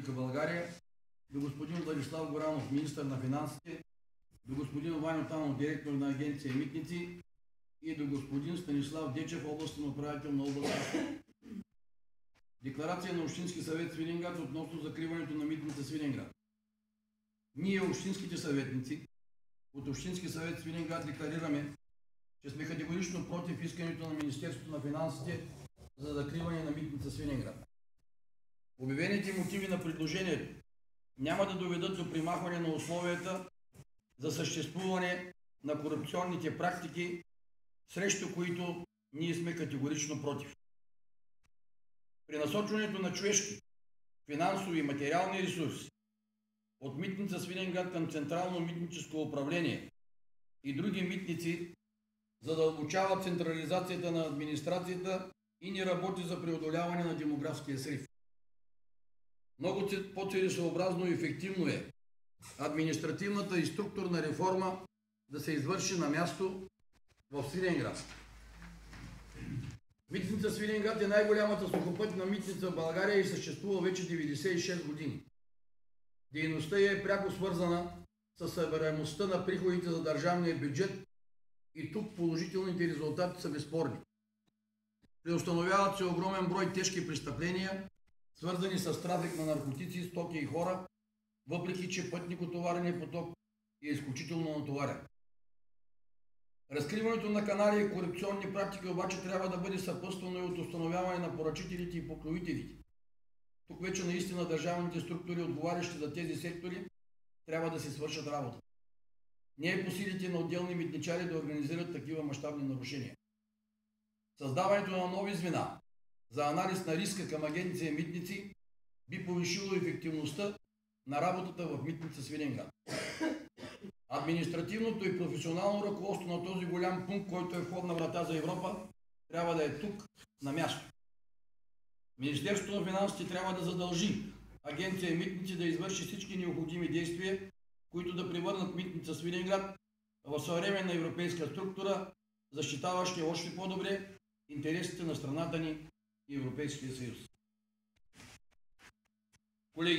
Република България, до господин Владислав Горанов, министър на финансите, до господин Ваньо Танов, директор на агенция Митници и до господин Станислав Дечев, областен управител на област. Декларация на Общински съвет Свиленград относно закриването на митница Свиленград. Ние, общинските съветници, от Общински съвет Свиленград декларираме, че сме категорично против искането на Министерството на финансите за закриване на митница Свиленград. Обявените мотиви на предложението няма да доведат до примахване на условията за съществуване на корупционните практики, срещу които ние сме категорично против. При насочването на човешки, финансови и материални ресурси от митница Свиленград към Централно митническо управление и други митници задълбочава централизацията на администрацията и не работи за преодоляване на демографския срив. Много по-целесообразно и ефективно е административната и структурна реформа да се извърши на място в Свиленград. Митница Свиленград е най-голямата сухопътна митница в България и съществува вече 96 години. Дейността е пряко свързана с събираемостта на приходите за държавния бюджет и тук положителните резултати са безспорни. Преустановяват се огромен брой тежки престъпления, свързани с трафик на наркотици, стоки и хора, въпреки че пътникотоварен поток е изключително натоварен. Разкриването на канали и корупционни практики обаче трябва да бъде съпътствано и от установяване на поръчителите и покровителите. Тук вече наистина държавните структури, отговарящи за тези сектори, трябва да се свършат работа. Не е по силите на отделни митничари да организират такива мащабни нарушения. Създаването на нови звена за анализ на риска към агенция Митници би повишило ефективността на работата в митница Свиленград. Административното и професионално ръководство на този голям пункт, който е входна врата за Европа, трябва да е тук, на място. Министерството на финансите трябва да задължи агенция Митници да извърши всички необходими действия, които да превърнат митница Свиленград в съвременна европейска структура, защитаваща още по-добре интересите на страната ни и Европейския съюз. Колеги,